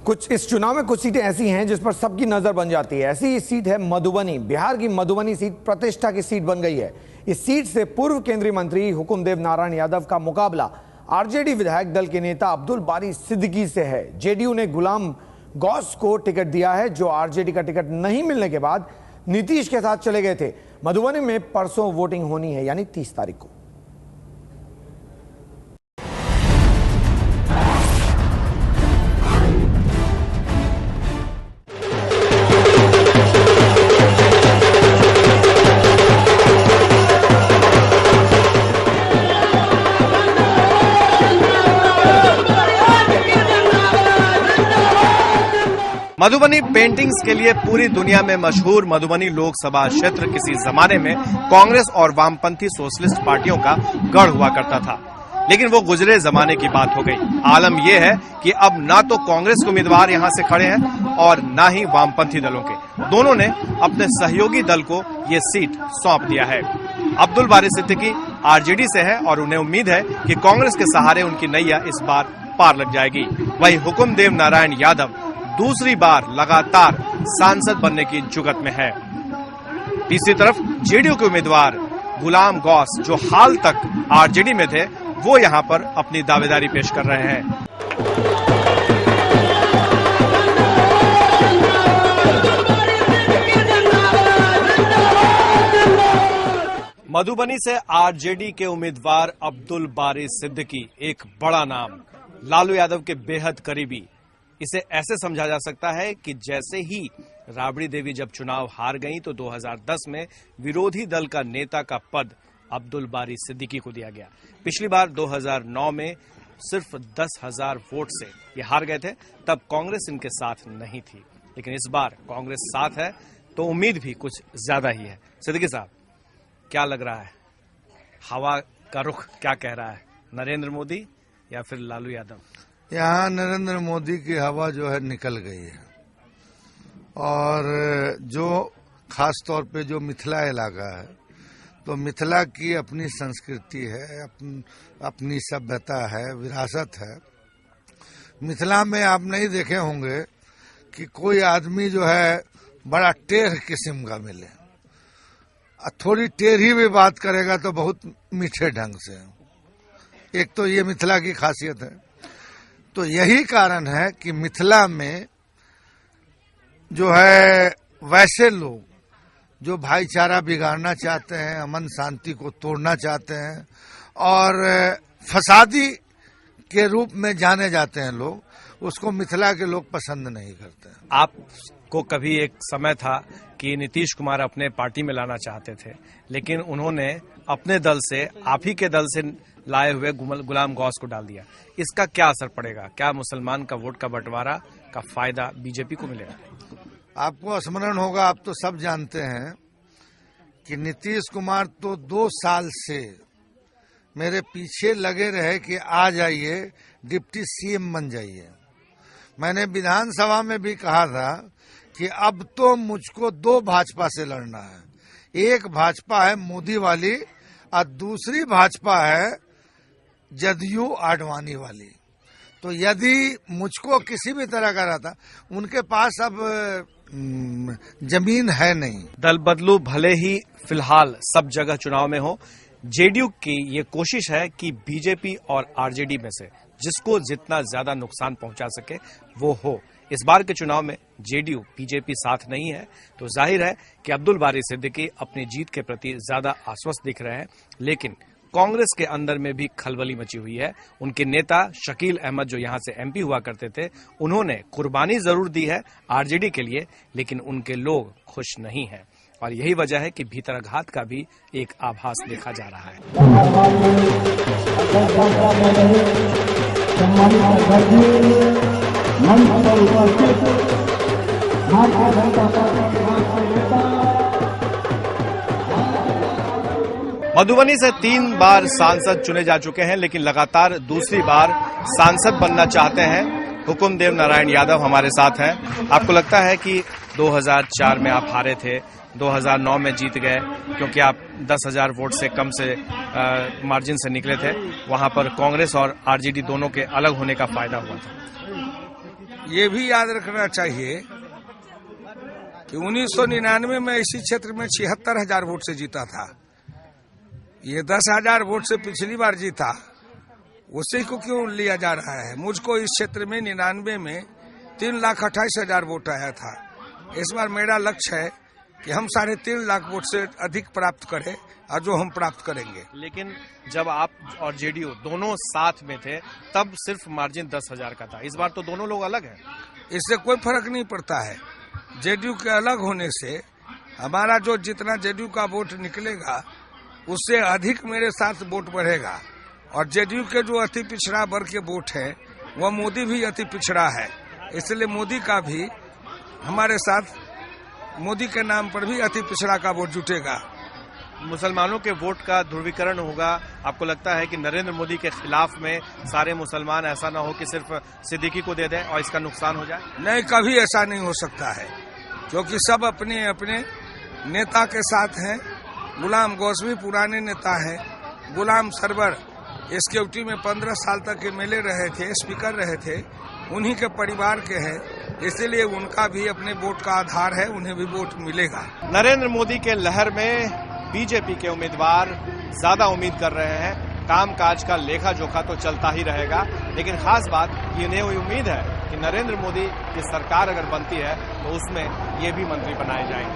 कुछ इस चुनाव में कुछ सीटें ऐसी हैं जिस पर सबकी नजर बन जाती है। ऐसी सीट है मधुबनी। बिहार की मधुबनी सीट प्रतिष्ठा की सीट बन गई है। इस सीट से पूर्व केंद्रीय मंत्री हुकुमदेव नारायण यादव का मुकाबला आरजेडी विधायक दल के नेता अब्दुल बारी सिद्दीकी से है। जेडीयू ने गुलाम गौस को टिकट दिया है, जो आरजेडी का टिकट नहीं मिलने के बाद नीतीश के साथ चले गए थे। मधुबनी में परसों वोटिंग होनी है, यानी 30 तारीख को। मधुबनी पेंटिंग्स के लिए पूरी दुनिया में मशहूर मधुबनी लोकसभा क्षेत्र किसी जमाने में कांग्रेस और वामपंथी सोशलिस्ट पार्टियों का गढ़ हुआ करता था, लेकिन वो गुजरे जमाने की बात हो गई। आलम यह है कि अब ना तो कांग्रेस के उम्मीदवार यहां से खड़े हैं और ना ही वामपंथी दलों के। दोनों ने अपने सहयोगी दल को ये सीट सौंप दिया है। अब्दुल बारी सिद्दीकी आरजेडी से है और उन्हें उम्मीद है कि कांग्रेस के सहारे उनकी नैया इस बार पार लग जाएगी। वहीं हुकुमदेव नारायण यादव दूसरी बार लगातार सांसद बनने की जुगत में है। तीसरी तरफ जेडीयू के उम्मीदवार गुलाम गौस, जो हाल तक आरजेडी में थे, वो यहां पर अपनी दावेदारी पेश कर रहे हैं। मधुबनी से आरजेडी के उम्मीदवार अब्दुल बारी सिद्दीकी एक बड़ा नाम, लालू यादव के बेहद करीबी। इसे ऐसे समझा जा सकता है कि जैसे ही राबड़ी देवी जब चुनाव हार गईं तो 2010 में विरोधी दल का नेता का पद अब्दुल बारी सिद्दीकी को दिया गया। पिछली बार 2009 में सिर्फ 10,000 वोट से ये हार गए थे, तब कांग्रेस इनके साथ नहीं थी। लेकिन इस बार कांग्रेस साथ है तो उम्मीद भी कुछ ज्यादा ही है। सिद्दीकी साहब, क्या लग रहा है, हवा का रुख क्या कह रहा है, नरेंद्र मोदी या फिर लालू यादव? यहाँ नरेंद्र मोदी की हवा जो है निकल गई है, और जो खास तौर पे जो मिथिला इलाका है, तो मिथिला की अपनी संस्कृति है, अपनी सभ्यता है, विरासत है। मिथिला में आप नहीं देखे होंगे कि कोई आदमी जो है बड़ा टेढ़ किस्म का मिले, थोड़ी टेढ़ी भी बात करेगा तो बहुत मीठे ढंग से। एक तो ये मिथिला की खासियत है। तो यही कारण है कि मिथिला में जो है वैसे लोग जो भाईचारा बिगाड़ना चाहते हैं, अमन शांति को तोड़ना चाहते हैं और फसादी के रूप में जाने जाते हैं लोग, उसको मिथिला के लोग पसंद नहीं करते हैं। आपको कभी एक समय था कि नीतीश कुमार अपने पार्टी में लाना चाहते थे, लेकिन उन्होंने अपने दल से, आप ही के दल से लाए हुए गुलाम गौस को डाल दिया। इसका क्या असर पड़ेगा? क्या मुसलमान का वोट का बंटवारा का फायदा बीजेपी को मिलेगा? आपको स्मरण होगा, आप तो सब जानते हैं कि नीतीश कुमार तो 2 साल से मेरे पीछे लगे रहे कि आ जाइए, डिप्टी सीएम बन जाइए। मैंने विधानसभा में भी कहा था कि अब तो मुझको 2 भाजपा से लड़ना है। एक भाजपा है मोदी वाली और दूसरी भाजपा है जदयू आडवाणी वाली। तो यदि मुझको किसी भी तरह का रहता, उनके पास अब जमीन है नहीं। दल बदलू भले ही फिलहाल सब जगह चुनाव में हो, जेडीयू की ये कोशिश है कि बीजेपी और आरजेडी में से जिसको जितना ज्यादा नुकसान पहुंचा सके वो हो। इस बार के चुनाव में जेडीयू बीजेपी साथ नहीं है, तो जाहिर है कि अब्दुल बारी सिद्दीकी अपनी जीत के प्रति ज्यादा आश्वस्त दिख रहे हैं। लेकिन कांग्रेस के अंदर में भी खलबली मची हुई है। उनके नेता शकील अहमद, जो यहां से एमपी हुआ करते थे, उन्होंने कुर्बानी जरूर दी है आरजेडी के लिए, लेकिन उनके लोग खुश नहीं हैं। और यही वजह है कि भीतराघात का भी एक आभास देखा जा रहा है। मधुबनी से 3 बार सांसद चुने जा चुके हैं, लेकिन लगातार दूसरी बार सांसद बनना चाहते हैं हुकुमदेव नारायण यादव हमारे साथ हैं। आपको लगता है कि 2004 में आप हारे थे, 2009 में जीत गए क्योंकि आप 10,000 वोट से कम से मार्जिन से निकले थे, वहां पर कांग्रेस और आरजेडी दोनों के अलग होने का फायदा हुआ था? ये भी याद रखना चाहिए कि 1999 में इसी क्षेत्र में 76,000 वोट से जीता था। ये 10,000 वोट से पिछली बार जीता, उसी को क्यों लिया जा रहा है? मुझको इस क्षेत्र में 99 में 3,28,000 वोट आया था। इस बार मेरा लक्ष्य है कि हम 3.5 लाख वोट से अधिक प्राप्त करें, और जो हम प्राप्त करेंगे। लेकिन जब आप और जेडीयू दोनों साथ में थे तब सिर्फ मार्जिन 10,000 का था, इस बार तो दोनों लोग अलग हैं। इससे कोई फर्क नहीं पड़ता है। जेडीयू के अलग होने से हमारा जो जितना जेडीयू का वोट निकलेगा उससे अधिक मेरे साथ वोट बढ़ेगा, और जेडीयू के जो अति पिछड़ा वर्ग के वोट है वह मोदी भी अति पिछड़ा है, इसलिए मोदी का भी हमारे साथ, मोदी के नाम पर भी अति पिछड़ा का वोट जुटेगा। मुसलमानों के वोट का ध्रुवीकरण होगा। आपको लगता है कि नरेंद्र मोदी के खिलाफ में सारे मुसलमान, ऐसा ना हो कि सिर्फ सिद्दीकी को दे दें और इसका नुकसान हो जाए? नहीं, कभी ऐसा नहीं हो सकता है, क्योंकि सब अपने अपने नेता के साथ हैं। गुलाम गौसवी पुराने नेता हैं, गुलाम सरवर एसकेयूटी में 15 साल तक एमएलए रहे थे, स्पीकर रहे थे, उन्हीं के परिवार के हैं, इसलिए उनका भी अपने वोट का आधार है, उन्हें भी वोट मिलेगा। नरेंद्र मोदी के लहर में बीजेपी के उम्मीदवार ज्यादा उम्मीद कर रहे हैं। कामकाज का लेखा जोखा तो चलता ही रहेगा, लेकिन खास बात ये नहीं उम्मीद है कि नरेंद्र मोदी की सरकार अगर बनती है तो उसमें ये भी मंत्री बनाए जाएंगे।